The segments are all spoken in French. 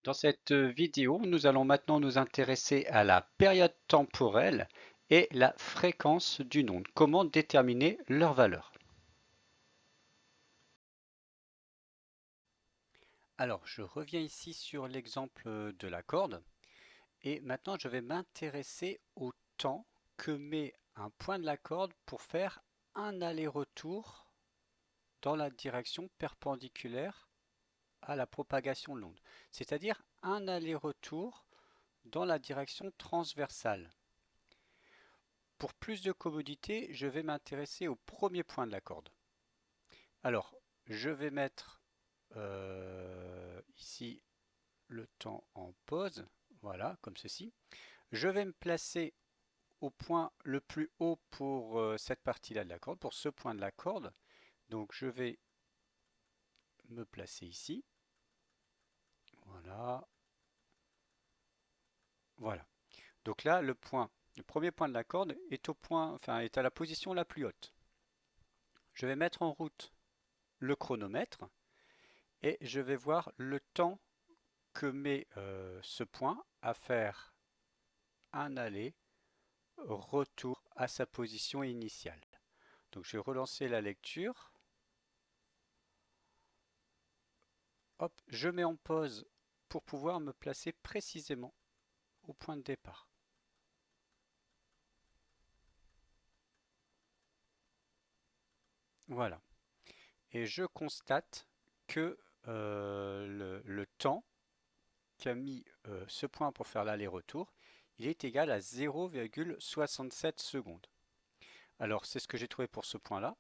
Dans cette vidéo, nous allons maintenant nous intéresser à la période temporelle et la fréquence d'une onde. Comment déterminer leur valeur? Alors, je reviens ici sur l'exemple de la corde et maintenant je vais m'intéresser au temps que met un point de la corde pour faire un aller-retour dans la direction perpendiculaire à la propagation de l'onde, c'est-à-dire un aller-retour dans la direction transversale. Pour plus de commodité, je vais m'intéresser au premier point de la corde. Alors, je vais mettre ici le temps en pause, voilà, comme ceci. Je vais me placer au point le plus haut pour cette partie-là de la corde, pour ce point de la corde. Donc, je vais me placer ici. Voilà. Voilà. Donc là, le premier point de la corde est est à la position la plus haute. Je vais mettre en route le chronomètre et je vais voir le temps que met ce point à faire un aller-retour à sa position initiale. Donc je vais relancer la lecture. Hop, je mets en pause pour pouvoir me placer précisément au point de départ. Voilà. Et je constate que le temps qu'a mis ce point pour faire l'aller-retour, il est égal à 0,67 secondes. Alors c'est ce que j'ai trouvé pour ce point-là,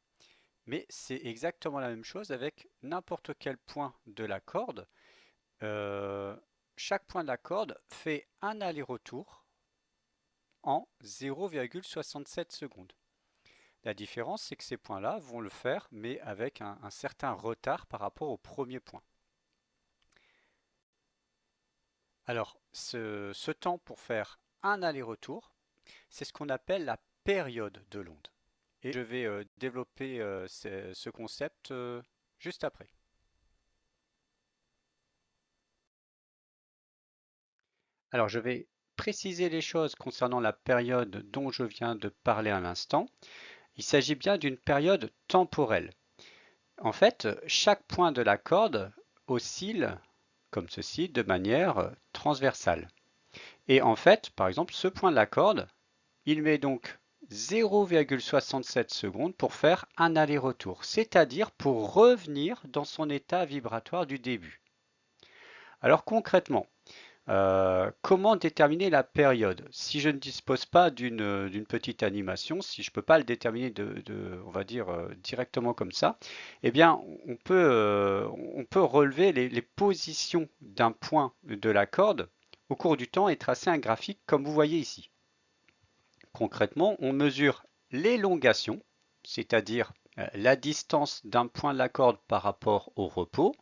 mais c'est exactement la même chose avec n'importe quel point de la corde. Chaque point de la corde fait un aller-retour en 0,67 secondes. La différence, c'est que ces points-là vont le faire, mais avec un certain retard par rapport au premier point. Alors, ce temps pour faire un aller-retour, c'est ce qu'on appelle la période de l'onde. Et je vais développer ce concept juste après. Alors, je vais préciser les choses concernant la période dont je viens de parler à l'instant. Il s'agit bien d'une période temporelle. En fait, chaque point de la corde oscille, comme ceci, de manière transversale. Et en fait, par exemple, ce point de la corde, il met donc 0,67 secondes pour faire un aller-retour, c'est-à-dire pour revenir dans son état vibratoire du début. Alors concrètement, comment déterminer la période? Si je ne dispose pas d'une petite animation, si je ne peux pas le déterminer on va dire, directement comme ça, eh bien, on peut relever les positions d'un point de la corde au cours du temps et tracer un graphique comme vous voyez ici. Concrètement, on mesure l'élongation, c'est-à-dire la distance d'un point de la corde par rapport au repos,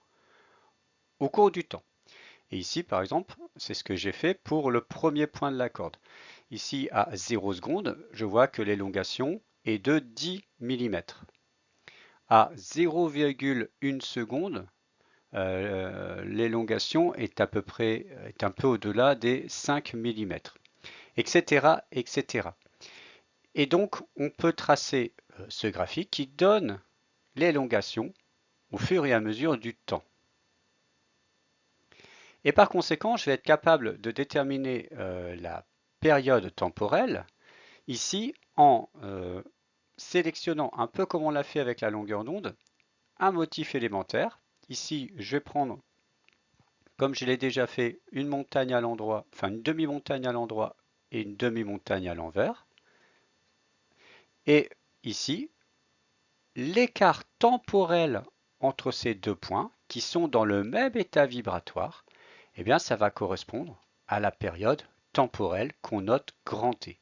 au cours du temps. Et ici, par exemple, c'est ce que j'ai fait pour le premier point de la corde. Ici, à 0 secondes, je vois que l'élongation est de 10 mm. À 0,1 seconde, l'élongation est à peu près, est un peu au-delà des 5 mm, etc., etc. Et donc, on peut tracer ce graphique qui donne l'élongation au fur et à mesure du temps. Et par conséquent, je vais être capable de déterminer la période temporelle ici en sélectionnant, un peu comme on l'a fait avec la longueur d'onde, un motif élémentaire. Ici, je vais prendre, comme je l'ai déjà fait, une montagne à l'endroit, enfin une demi-montagne à l'endroit et une demi-montagne à l'envers. Et ici, l'écart temporel entre ces deux points, qui sont dans le même état vibratoire, eh bien, ça va correspondre à la période temporelle qu'on note grand T.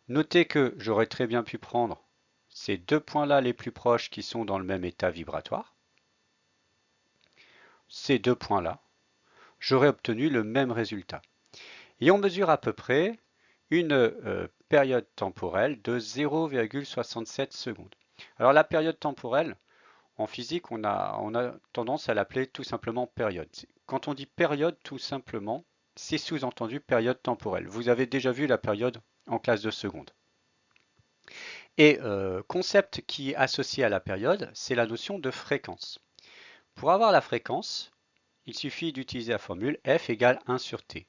Notez que j'aurais très bien pu prendre ces deux points-là les plus proches qui sont dans le même état vibratoire. Ces deux points-là, j'aurais obtenu le même résultat. Et on mesure à peu près une période temporelle de 0,67 secondes. Alors la période temporelle, en physique, on a tendance à l'appeler tout simplement période. Quand on dit période, tout simplement, c'est sous-entendu période temporelle. Vous avez déjà vu la période en classe de seconde. Et concept qui est associé à la période, c'est la notion de fréquence. Pour avoir la fréquence, il suffit d'utiliser la formule F égale 1 sur T.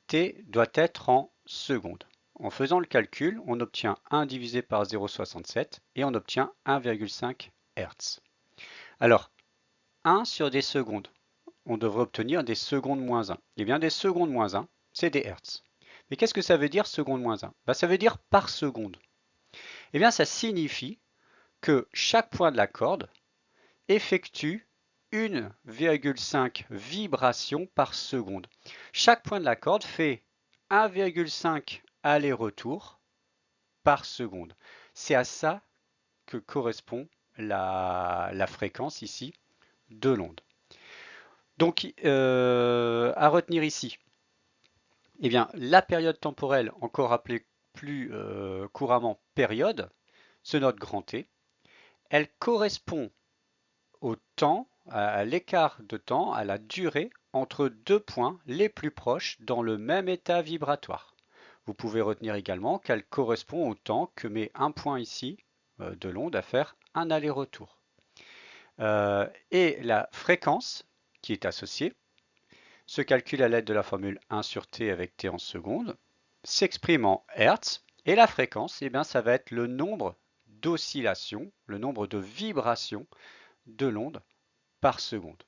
T doit être en secondes. En faisant le calcul, on obtient 1 divisé par 0,67 et on obtient 1,5 Hz. Alors, 1 sur des secondes, on devrait obtenir des secondes moins 1. Eh bien, des secondes moins 1, c'est des Hertz. Mais qu'est-ce que ça veut dire seconde moins 1? Ça veut dire par seconde. Eh bien, ça signifie que chaque point de la corde effectue 1,5 vibrations par seconde. Chaque point de la corde fait 1,5 aller-retour par seconde. C'est à ça que correspond la fréquence ici de l'onde. Donc, à retenir ici, eh bien, la période temporelle, encore appelée plus couramment période, se note grand T. Elle correspond au temps, à l'écart de temps, à la durée entre deux points les plus proches dans le même état vibratoire. Vous pouvez retenir également qu'elle correspond au temps que met un point ici de l'onde à faire un aller-retour. Et la fréquence qui est associée se calcule à l'aide de la formule 1 sur T avec T en secondes, s'exprime en Hertz, et la fréquence, eh bien, ça va être le nombre d'oscillations, le nombre de vibrations de l'onde par seconde.